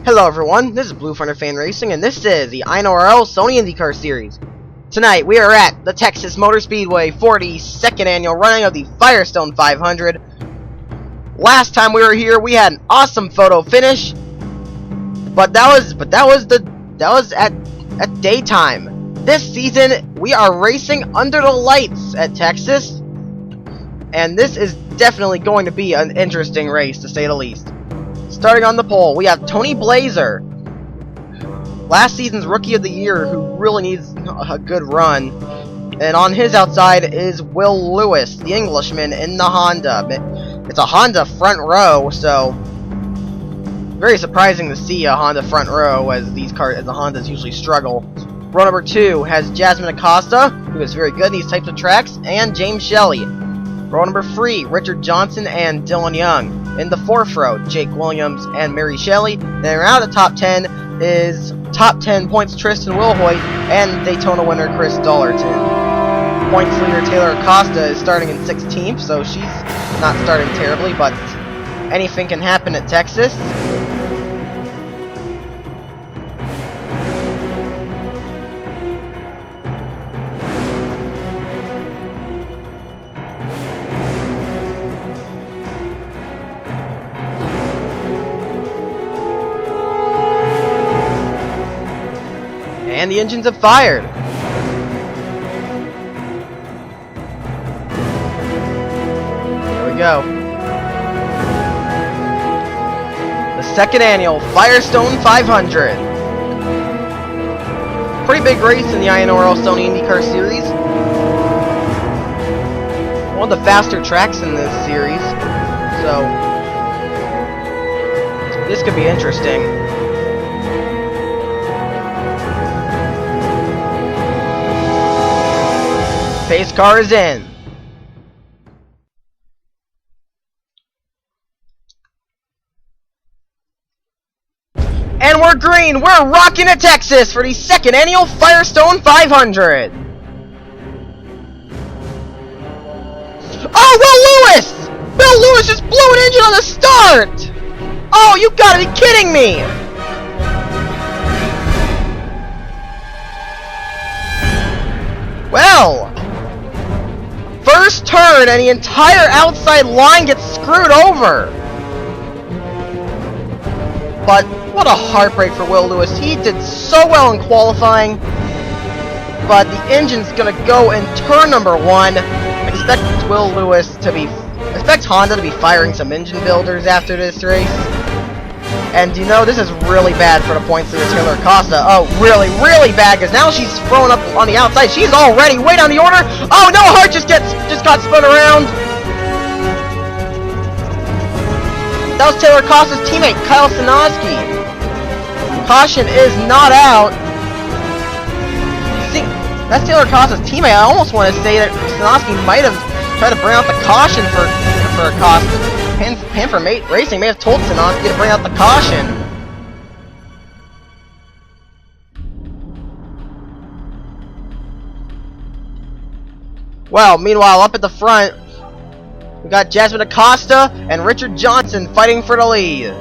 Hello everyone, this is Blue Thunder Fan Racing, and this is the INORL Sony IndyCar Series. Tonight we are at the Texas Motor Speedway 42nd annual running of the Firestone 500. Last time we were here, we had an awesome photo finish, but that was at daytime. This season we are racing under the lights at Texas, and this is definitely going to be an interesting race to say the least. Starting on the pole, we have Tony Blazer, last season's Rookie of the Year, who really needs a good run. And on his outside is Will Lewis, the Englishman, in the Honda. It's a Honda front row, so very surprising to see a Honda front row, as the Hondas usually struggle. Row number 2 has Jasmine Acosta, who is very good in these types of tracks, and James Shelley. Row number 3, Richard Johnson and Dylan Young. In the 4th row, Jake Williams and Mary Shelley. And around the top 10 is top 10 points Tristan Wilhoit and Daytona winner Chris Dollerton. Points leader Taylor Acosta is starting in 16th, so she's not starting terribly, but anything can happen at Texas. And the engines have fired. There we go. The second annual Firestone 500. Pretty big race in the INORL Sony IndyCar Series. One of the faster tracks in this series. So this could be interesting. Pace car is in. And we're green. We're rocking at Texas for the second annual Firestone 500. Oh, Will Lewis! Will Lewis just blew an engine on the start! Oh, you gotta be kidding me! Well, first turn and the entire outside line gets screwed over. But what a heartbreak for Will Lewis. He did so well in qualifying, but the engine's gonna go in turn number 1. Expect Honda to be firing some engine builders after this race. And you know, this is really bad for the points leader Taylor Acosta. Oh, really, really bad, because now she's thrown up on the outside. She's already way down the order. Oh no, Hart just got spun around. That was Taylor Acosta's teammate, Kyle Sinoski. Caution is not out. See, that's Taylor Acosta's teammate. I almost want to say that Sinoski might have tried to bring out the caution for Acosta. Panfer Racing may have told Sinoski to bring out the caution. Well, meanwhile, up at the front, we got Jasmine Acosta and Richard Johnson fighting for the lead.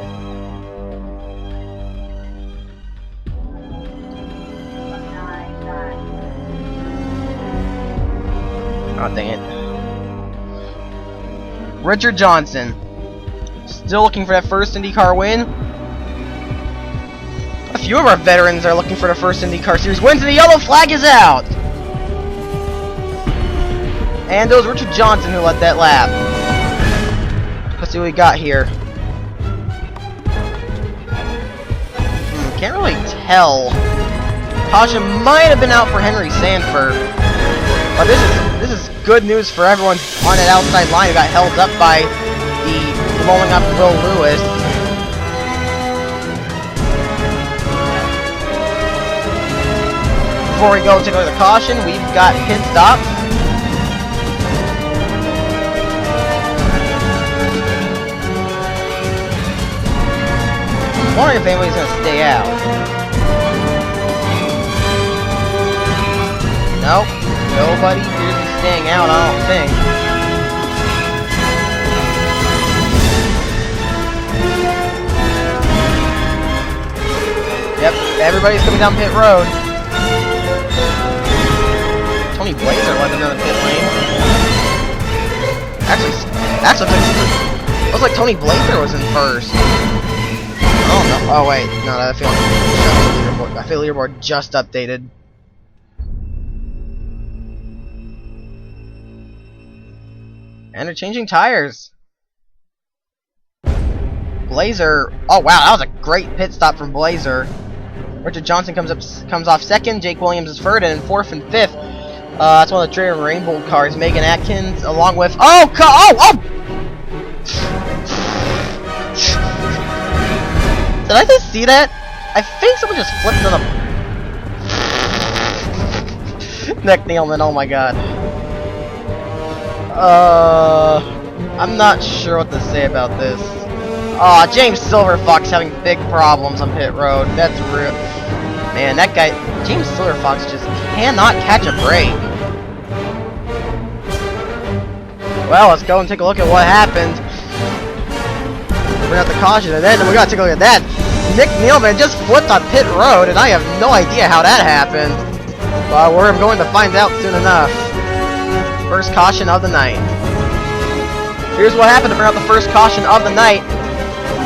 Oh, dang it. Richard Johnson, still looking for that first IndyCar win. A few of our veterans are looking for the first IndyCar Series wins, and the yellow flag is out. And it was Richard Johnson who led that lap. Let's see what we got here. Can't really tell. Caution might have been out for Henry Sanford, but this is good news for everyone on that outside line who got held up by the blowing up Will Lewis. Before we go take a look at the caution, we've got pit stop. I'm wondering if anybody's gonna stay out. Nope, nobody appears to be staying out, I don't think. Everybody's coming down pit road. Tony Blazer led them down the pit lane. Actually, that's what it looks like. Tony Blazer was in first. Oh no! Oh wait, no, I feel leaderboard just updated. And they're changing tires. Blazer. Oh wow, that was a great pit stop from Blazer. Richard Johnson comes off second. Jake Williams is third, and in fourth and fifth. That's one of the Trader Rainbow cars. Megan Atkins, along with Did I just see that? I think someone just flipped on a Nick Nealman. Oh my god. I'm not sure what to say about this. Aw, James Silverfox having big problems on pit road. That's real. Man, that guy, James Silverfox, just cannot catch a break. Well, let's go and take a look at what happened. Bring out the caution, and then we gotta take a look at that. Nick Nealman just flipped on pit road, and I have no idea how that happened. But we're going to find out soon enough. First caution of the night. Here's what happened to bring out the first caution of the night.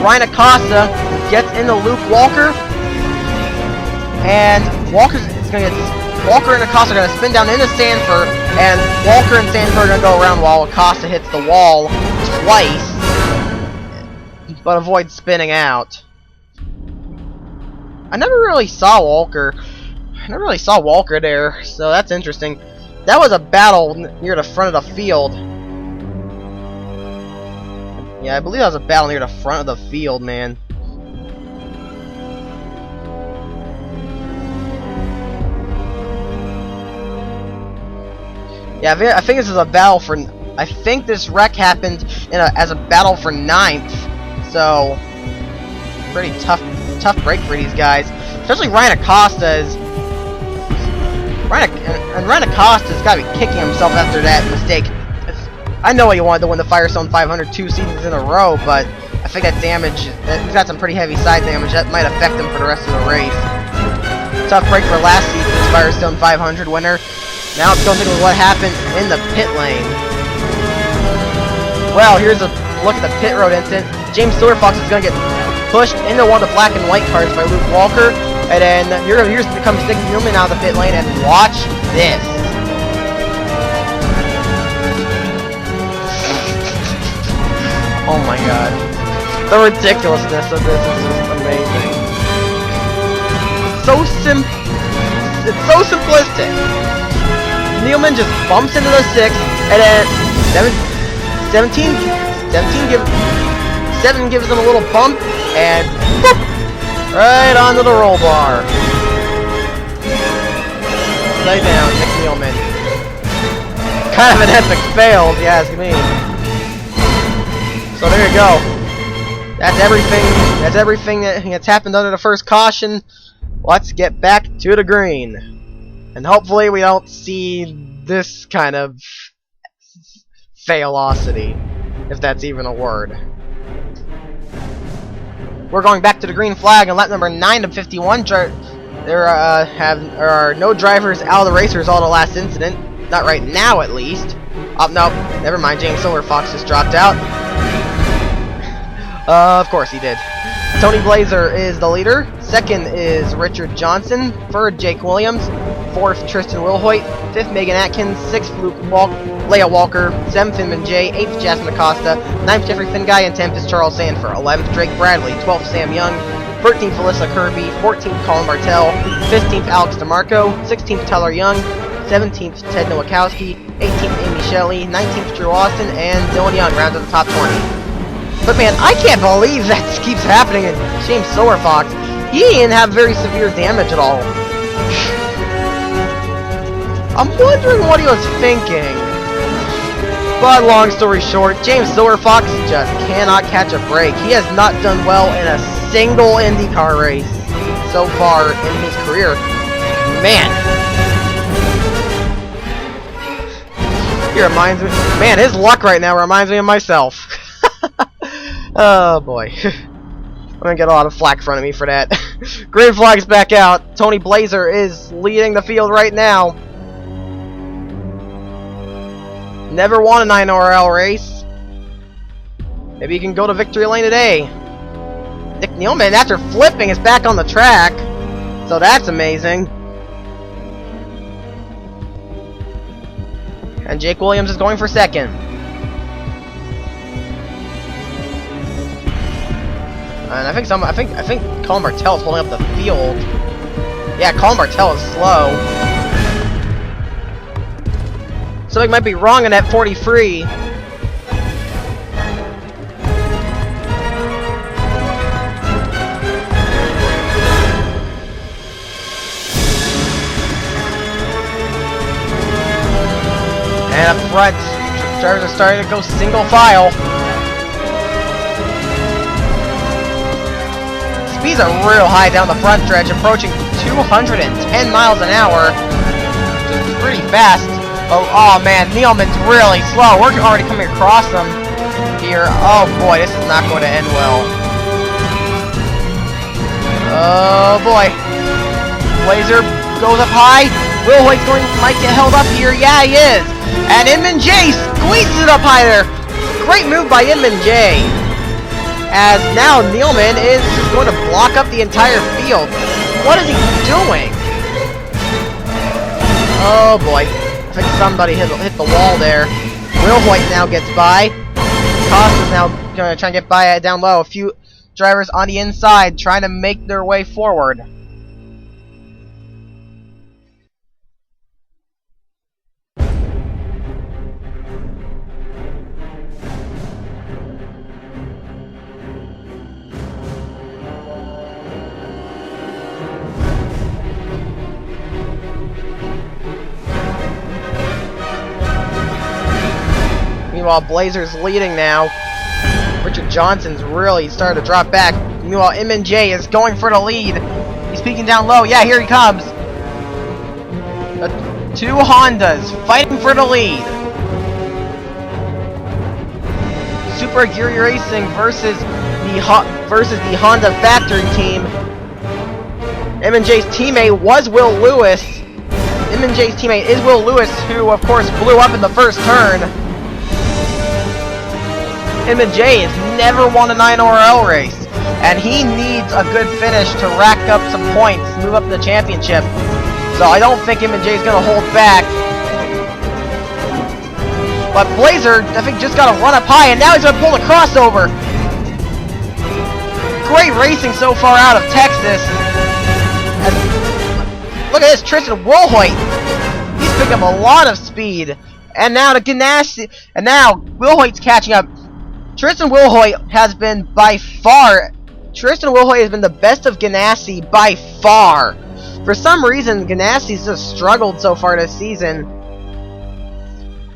Ryan Acosta gets into Luke Walker, and Walker and Acosta are gonna spin down into Sanford, and Walker and Sanford are gonna go around while Acosta hits the wall twice, but avoids spinning out. I never really saw Walker there, so that's interesting. That was a battle near the front of the field. Yeah, I believe that was a battle near the front of the field, man. Yeah, I think this is a battle for. I think this wreck happened as a battle for 9th. So, pretty tough break for these guys. Especially Ryan Acosta is. Ryan Acosta's got to be kicking himself after that mistake. I know he wanted to win the Firestone 500 2 seasons in a row, but I think that damage, he's got some pretty heavy side damage that might affect him for the rest of the race. Tough break for last season's Firestone 500 winner. Now let's go take a look at what happened in the pit lane. Well, here's a look at the pit road incident. James Silverfox is going to get pushed into one of the black and white cars by Luke Walker, and then here's comes Nick Nealman out of the pit lane, and watch this. Oh my god. The ridiculousness of this is just amazing. It's so simplistic. Nealman just bumps into the 6, and then 7 gives him a little bump, and boop, right onto the roll bar. Lay down, Nick Nealman. Kind of an epic fail, if you ask me. So there you go. That's everything that's happened under the first caution. Let's get back to the green. And hopefully we don't see this kind of failocity, if that's even a word. We're going back to the green flag on lap number 9 of 51. There are no drivers out of the race as a result of the last incident. Not right now, at least. Oh, nope. Never mind. James Silverfox just dropped out. Of course he did. Tony Blazer is the leader. Second is Richard Johnson. Third, Jake Williams. Fourth, Tristan Wilhoit. Fifth, Megan Atkins. Sixth, Leah Walker. Seventh, Finman J. Eighth, Jasmine Acosta. Ninth, Jeffrey Finguy. And 10th is Charles Sanford. 11th, Drake Bradley. 12th, Sam Young. 13th, Alyssa Kirby. 14th, Colin Bartel. 15th, Alex DeMarco. 16th, Tyler Young. 17th, Ted Nowakowski. 18th, Amy Shelley. 19th, Drew Austin. And Dylan Young rounds out the top 20. But man, I can't believe that keeps happening in James Silverfox. He didn't have very severe damage at all. I'm wondering what he was thinking. But long story short, James Silverfox just cannot catch a break. He has not done well in a single IndyCar race so far in his career. Man. He reminds me... Man, his luck right now reminds me of myself. Oh boy. I'm gonna get a lot of flack in front of me for that. Green flag's back out. Tony Blazer is leading the field right now. Never won an INORL race. Maybe he can go to victory lane today. Nick Nealman, after flipping, is back on the track. So that's amazing. And Jake Williams is going for second. And I think Colin Bartel is holding up the field. Yeah, Colin Bartel is slow. Something might be wrong in that 43. And up front, drivers are starting to go single file. Speeds are real high down the front stretch, approaching 210 miles an hour. Which is pretty fast. Oh man, Nealman's really slow. We're already coming across them here. Oh boy, this is not going to end well. Oh boy. Blazer goes up high. Will Hoyt's might get held up here. Yeah, he is. And Inman J squeezes it up high there. Great move by Inman J. As now Nealman is just going to block up the entire field. What is he doing? Oh boy. I think somebody hit the wall there. Will Hoyt now gets by. Cost is now going to try and get by down low. A few drivers on the inside trying to make their way forward. Meanwhile, Blazer's leading now. Richard Johnson's really starting to drop back. Meanwhile, Inman J is going for the lead. He's peeking down low. Yeah, here he comes. Two Hondas fighting for the lead. Super Geary Racing versus the Honda factory team. Inman J's teammate was Will Lewis. Inman J's teammate is Will Lewis, who of course blew up in the first turn. Inman J has never won an INORL race, and he needs a good finish to rack up some points, move up in the championship. So I don't think Inman J is going to hold back. But Blazer, I think, just got to run up high, and now he's going to pull the crossover. Great racing so far out of Texas. And look at this, Tristan Wilhoit. He's picked up a lot of speed. And now to Ganassi, and now Wilhoit's catching up. Tristan Wilhoit has been the best of Ganassi by far. For some reason, Ganassi's just struggled so far this season.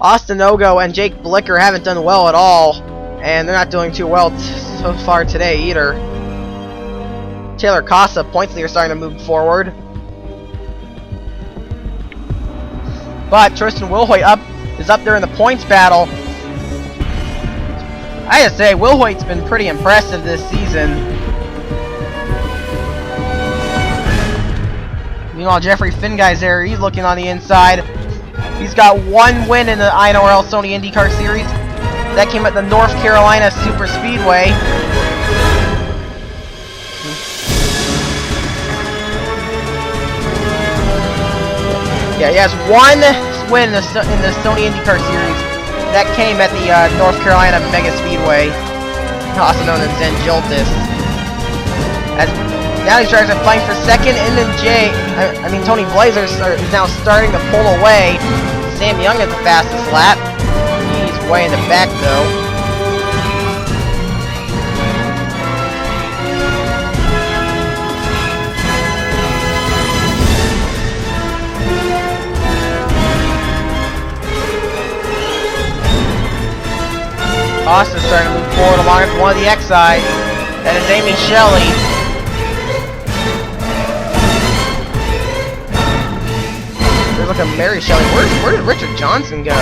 Austin Ogo and Jake Blicker haven't done well at all, and they're not doing too well so far today either. Taylor Casa, points leader, starting to move forward. But Tristan Wilhoit is up there in the points battle. I gotta say, Wilhoit's been pretty impressive this season. Meanwhile, Jeffrey Finguy's there. He's looking on the inside. He's got one win in the INORL Sony IndyCar Series. That came at the North Carolina Super Speedway. Yeah, he has one win in the Sony IndyCar Series. That came at the North Carolina Mega Speedway, also known as Zengiltis. Now these drivers are fighting for second, and then Tony Blazer is now starting to pull away. Sam Young at the fastest lap. He's way in the back though. Austin's starting to move forward along with one of the X-Eyes. That is Amy Shelley. There's like a Mary Shelley. Where did Richard Johnson go?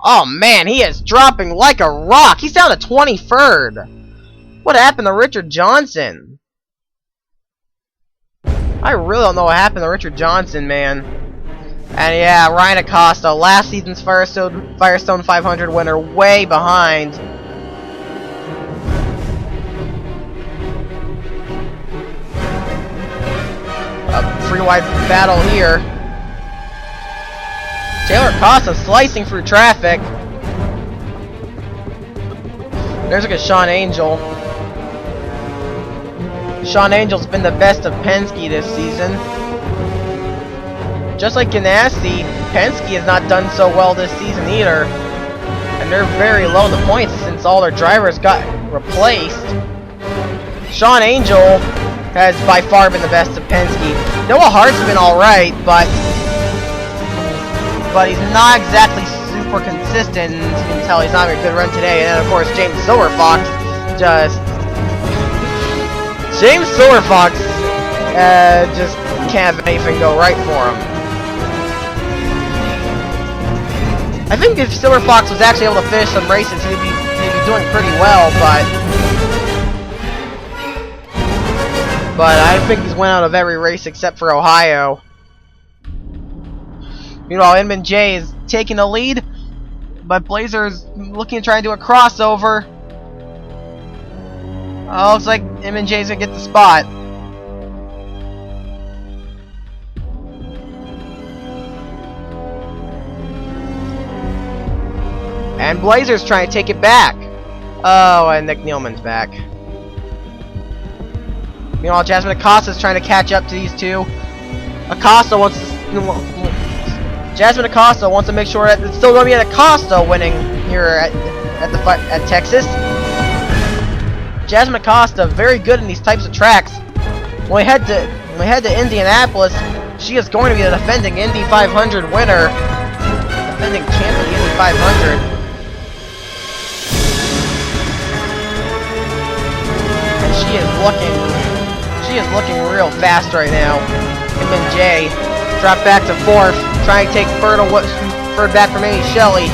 Oh man, he is dropping like a rock. He's down to 23rd. What happened to Richard Johnson? I really don't know what happened to Richard Johnson, man. And yeah, Ryan Acosta, last season's Firestone 500 winner, way behind. A free wide battle here. Taylor Acosta slicing through traffic. There's a good Sean Angel. Sean Angel's been the best of Penske this season. Just like Ganassi, Penske has not done so well this season either. And they're very low in the points since all their drivers got replaced. Sean Angel has by far been the best of Penske. Noah Hart's been alright, but he's not exactly super consistent. You can tell he's not having a good run today. And then of course James Silverfox just can't have anything go right for him. I think if Silverfox was actually able to finish some races, he'd be doing pretty well, but I think he's went out of every race except for Ohio. Meanwhile, Inman J is taking the lead, but Blazer's looking to try and do a crossover. Oh, looks like Inman J's gonna get the spot. And Blazer's trying to take it back. Oh, and Nick Nealman's back. Meanwhile, Jasmine Acosta's trying to catch up to these two. Jasmine Acosta wants to make sure that it's still going to be an Acosta winning here at Texas. Jasmine Acosta, very good in these types of tracks. When we head to Indianapolis, she is going to be the defending Indy 500 winner, defending champ of the Indy 500. And she is looking real fast right now. Inman J dropped back to 4th, trying to take third back from Amy Shelley.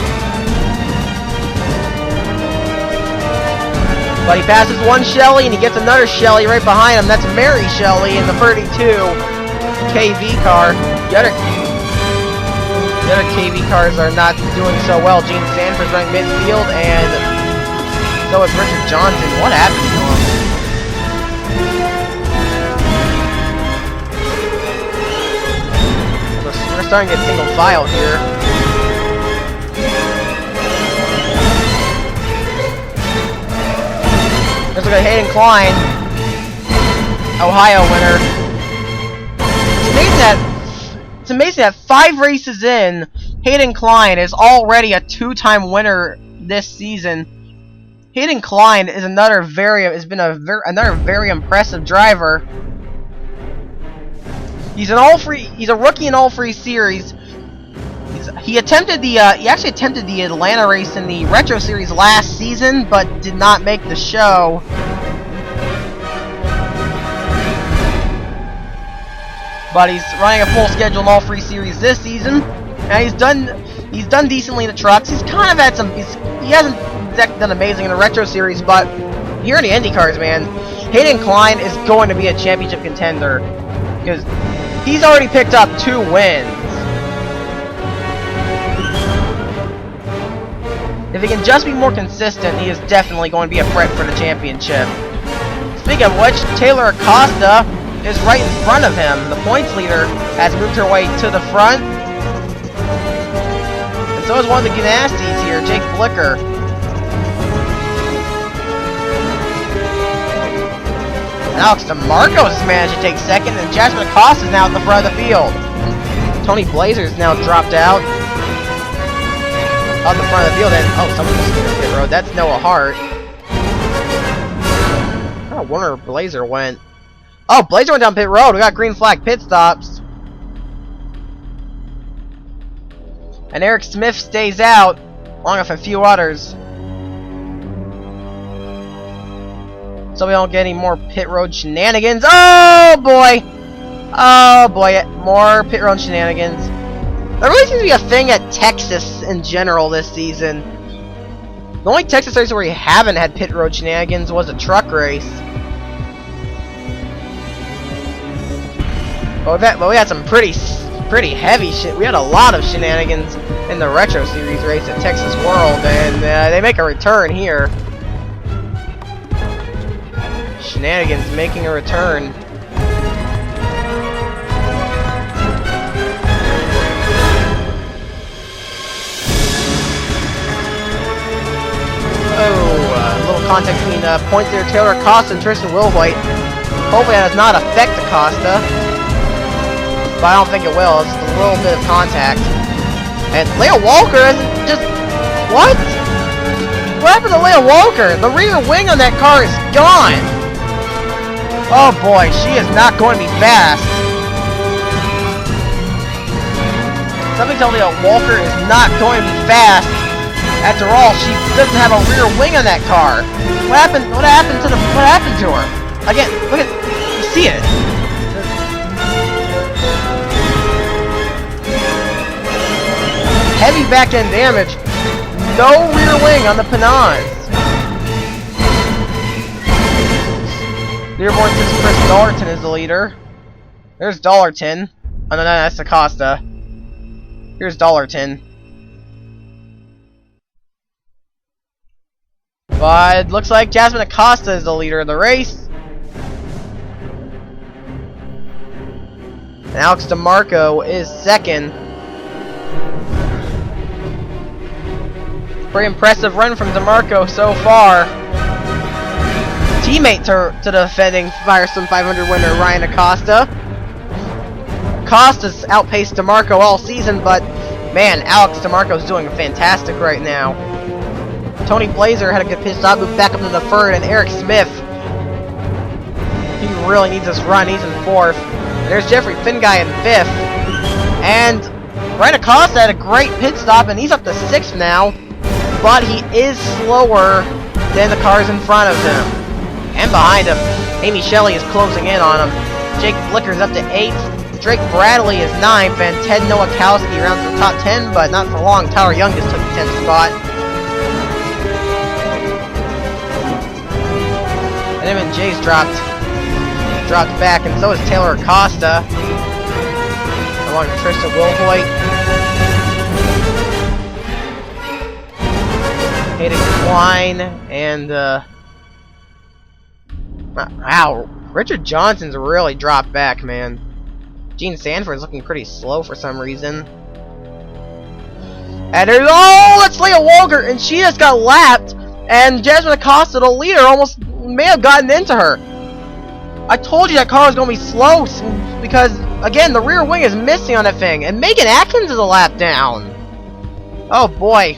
But he passes one Shelley and he gets another Shelley right behind him. That's Mary Shelley in the 32 KV car. The other KV cars are not doing so well. Gene Sanford's running midfield, and so is Richard Johnson. What happened to him? We're starting to get single file here. Let's look at Hayden Klein, Ohio winner. It's amazing that 5 races in, Hayden Klein is already a 2-time winner this season. Hayden Klein is another very impressive driver. He's a rookie in all 3 series. He actually attempted the Atlanta race in the Retro Series last season, but did not make the show. But he's running a full schedule in all 3 series this season, and he's done decently in the trucks. He's kind of had he hasn't exactly done amazing in the Retro Series, but here in the IndyCars, man, Hayden Klein is going to be a championship contender because he's already picked up 2 wins. If he can just be more consistent, he is definitely going to be a threat for the championship. Speaking of which, Taylor Acosta is right in front of him. The points leader has moved her way to the front. And so is one of the Ganassis here, Jake Blicker. Alex DeMarco has managed to take second, and Jasmine Acosta is now at the front of the field. Tony Blazer's now dropped out on the front of the field, and oh, someone just hit the pit road. That's Noah Hart. I wonder where Blazer went. Oh, Blazer went down pit road. We got green flag pit stops. And Eric Smith stays out, along with a few others. So we don't get any more pit road shenanigans. Oh boy! Oh boy, more pit road shenanigans. There really seems to be a thing at Texas in general this season. The only Texas race where we haven't had pit road shenanigans was a truck race. But we had some pretty heavy shit. We had a lot of shenanigans in the Retro Series race at Texas World, and they make a return here. Shenanigans making a return. A little contact between points there, Taylor Acosta and Tristan Wilhoit. Hopefully that does not affect Acosta, but I don't think it will. It's just a little bit of contact. And Leah Walker isn't just... What? What happened to Leah Walker? The rear wing on that car is gone. Oh boy, she is not going to be fast. Something tells me that Walker is not going to be fast. After all, she doesn't have a rear wing on that car. What happened to her? Again, look at, you see it. Heavy back end damage. No rear wing on the Penans. Leaderboard says Chris Dollarton is the leader. There's Dollarton. Oh no, that's Acosta. Here's Dollarton. But it looks like Jasmine Acosta is the leader of the race. And Alex DeMarco is second. Pretty impressive run from DeMarco so far. Teammate to the defending Firestone 500 winner Ryan Acosta. Acosta's outpaced DeMarco all season, but man, Alex DeMarco's doing fantastic right now. Tony Blazer had a good pit stop, moved back up to the third, and Eric Smith, he really needs this run. He's in fourth. There's Jeffrey Finguy in fifth, and Ryan Acosta had a great pit stop, and he's up to sixth now, but he is slower than the cars in front of him and behind him. Amy Shelley is closing in on him. Jake Blicker's up to eighth. Drake Bradley is ninth, and Ted Nowakowski rounds the top 10, but not for long. Tyler Young just took the 10th spot. And Evan Jace dropped back, and so is Taylor Acosta, along with Tristan Wilhoit. Hayden Klein, and wow, Richard Johnson's really dropped back, man. Gene Sanford's looking pretty slow for some reason. And there's, oh, that's Leah Walker, and she just got lapped, and Jasmine Acosta, the leader, almost may have gotten into her. I told you that car was going to be slow, because, again, the rear wing is missing on that thing, and Megan Atkins is a lap down. Oh boy.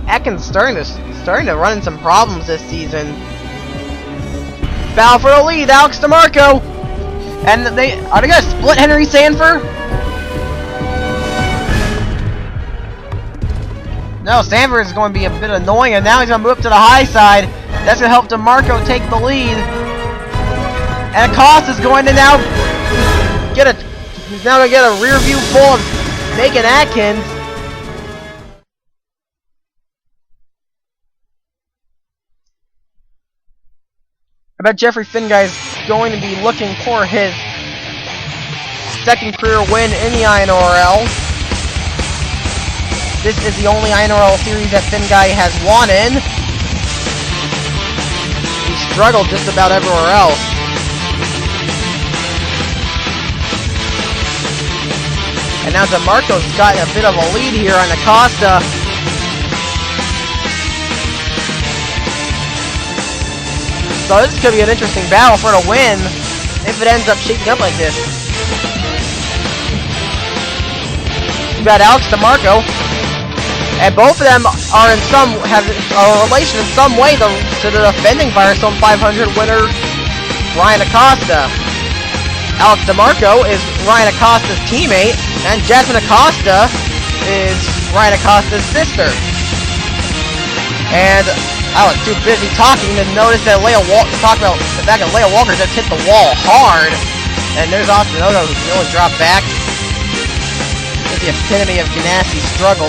Atkins starting to run into some problems this season. Battle for the lead, Alex DeMarco. And are they gonna split Henry Sanford? No, Sanford is going to be a bit annoying, and now he's gonna move up to the high side. That's gonna help DeMarco take the lead. And Acosta's going to now get a rear view full of Megan Atkins. I bet Jeffrey Finguy is going to be looking for his second career win in the INORL. This is the only INORL series that Finguy has won in. He struggled just about everywhere else. And now DeMarco's got a bit of a lead here on Acosta. So this could be an interesting battle for the win if it ends up shaking up like this. We've got Alex DeMarco, and both of them are have a relation in some way to the defending Firestone 500 winner Ryan Acosta. Alex DeMarco is Ryan Acosta's teammate, and Jasmine Acosta is Ryan Acosta's sister. And I was too busy talking to notice that talk about the fact that Leah Walker just hit the wall hard. And there's Austin Odo who's really dropped back. It's the epitome of Ganassi struggle.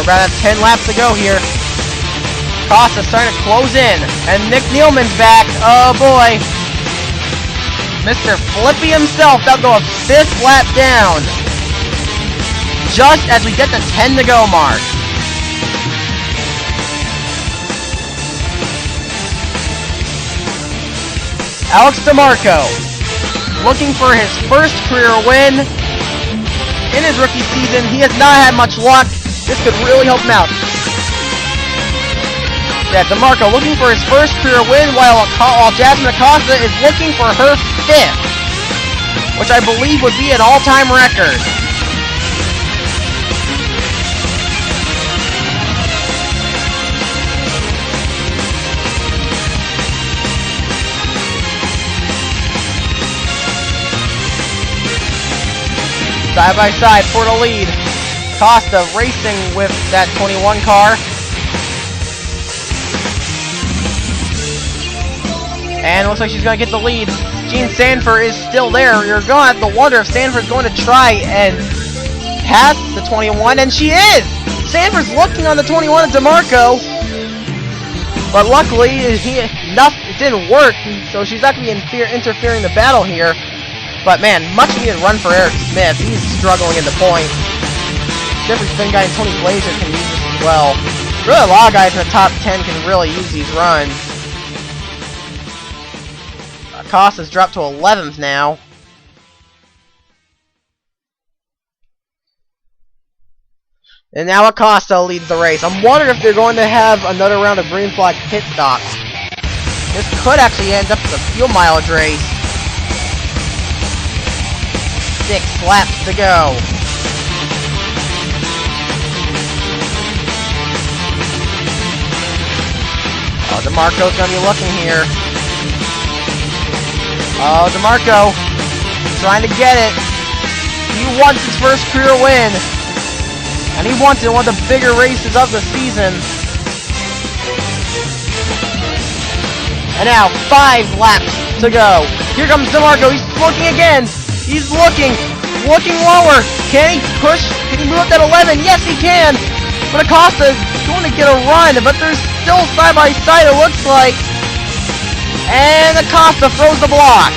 We're about to have 10 laps to go here. Costa's starting to close in, and Nick Nealman's back. Oh boy. Mr. Flippy himself, that'll go a 5th lap down. Just as we get the 10 to go mark. Alex DeMarco, looking for his first career win in his rookie season. He has not had much luck. This could really help him out. Yeah, DeMarco looking for his first career win, while Jasmine Acosta is looking for her 5th, which I believe would be an all-time record. Side by side for the lead. Costa racing with that 21 car. And looks like she's going to get the lead. Gene Sanford is still there. You're going to have to wonder if Sanford's going to try and pass the 21, and she is! Sanford's looking on the 21 of DeMarco. But luckily, it didn't work, so she's not going to be interfering in the battle here. But man, much needed run for Eric Smith. He's struggling in the point. Jeffrey Finguy and Tony Blazer can use this as well. Really, a lot of guys in the top 10 can really use these runs. Acosta's dropped to 11th now. And now Acosta leads the race. I'm wondering if they're going to have another round of green flag pit stops. This could actually end up as a fuel mileage race. 6 laps to go. Oh, DeMarco's gonna be looking here. Oh, DeMarco trying to get it. He wants his first career win, and he wants it in one of the bigger races of the season. And now 5 laps to go. Here comes DeMarco. He's looking again. He's looking lower. Can he push? Can he move up that 11? Yes, he can. But Acosta is going to get a run, but they're still side by side, it looks like. And Acosta throws the block.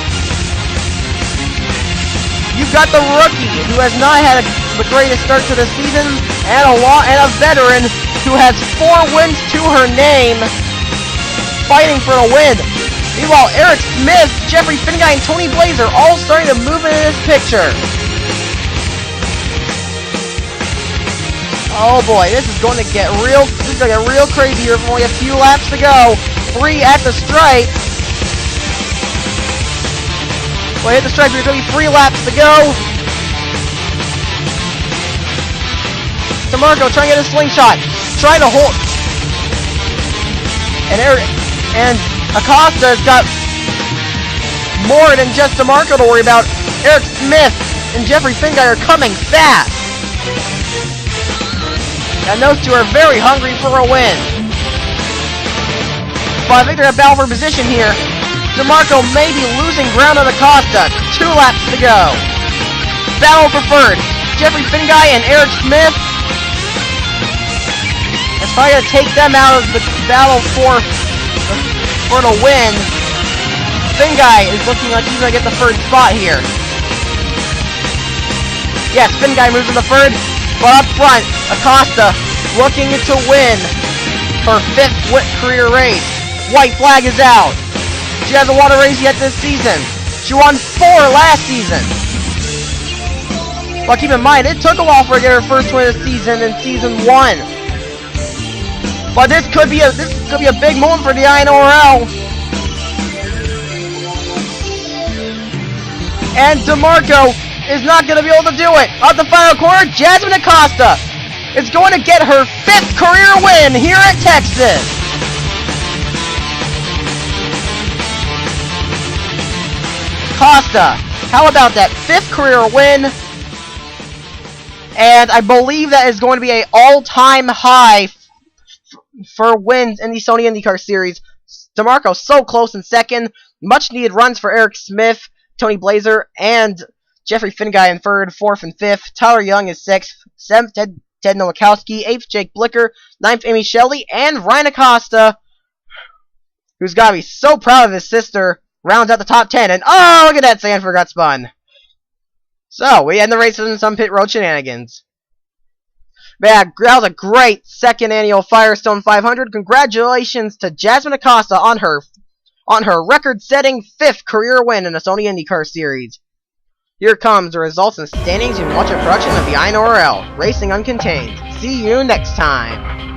You've got the rookie who has not had the greatest start to the season, and a veteran who has 4 wins to her name, fighting for a win. Meanwhile, Eric Smith, Jeffrey Finguy, and Tony Blazer all starting to move into this picture. Oh boy, this is going to get real crazy here. Only a few laps to go. 3 at the stripe. Well, hit the stripe. There's going to be 3 laps to go. DeMarco trying to get a slingshot, trying to hold. And Acosta's got more than just DeMarco to worry about. Eric Smith and Jeffrey Finguy are coming fast. And those two are very hungry for a win. But I think they're at battle for position here. DeMarco may be losing ground on Acosta. 2 laps to go. Battle for third. Jeffrey Finguy and Eric Smith. It's probably going to take them out of the battle for the win. Finguy is looking like he's going to get the third spot here. Yes, Finguy moves in the third, but up front, Acosta looking to win her 5th career race. White flag is out. She hasn't won a race yet this season. She won 4 last season. But keep in mind, it took a while for her to get her first win of the season in Season 1. But this could be a big moment for the INORL. And DeMarco is not going to be able to do it. Out the final corner, Jasmine Acosta is going to get her 5th career win here at Texas. Acosta, how about that 5th career win? And I believe that is going to be an all-time high for wins in the Sony IndyCar Series. DeMarco so close in 2nd. Much needed runs for Eric Smith, Tony Blazer, and Jeffrey Finguy in 3rd, 4th, and 5th. Tyler Young is 6th. 7th, Ted Ted Nowakowski, 8th Jake Blicker, 9th Amy Shelley, and Ryan Acosta, who's got to be so proud of his sister, rounds out the top 10. And oh, look at that, Sanford got spun. So, we end the race with some pit road shenanigans. But yeah, that was a great 2nd annual Firestone 500. Congratulations to Jasmine Acosta on her record-setting 5th career win in the Sony IndyCar Series. Here comes the results and standings. You can watch a production of the INORL Racing Uncontained. See you next time.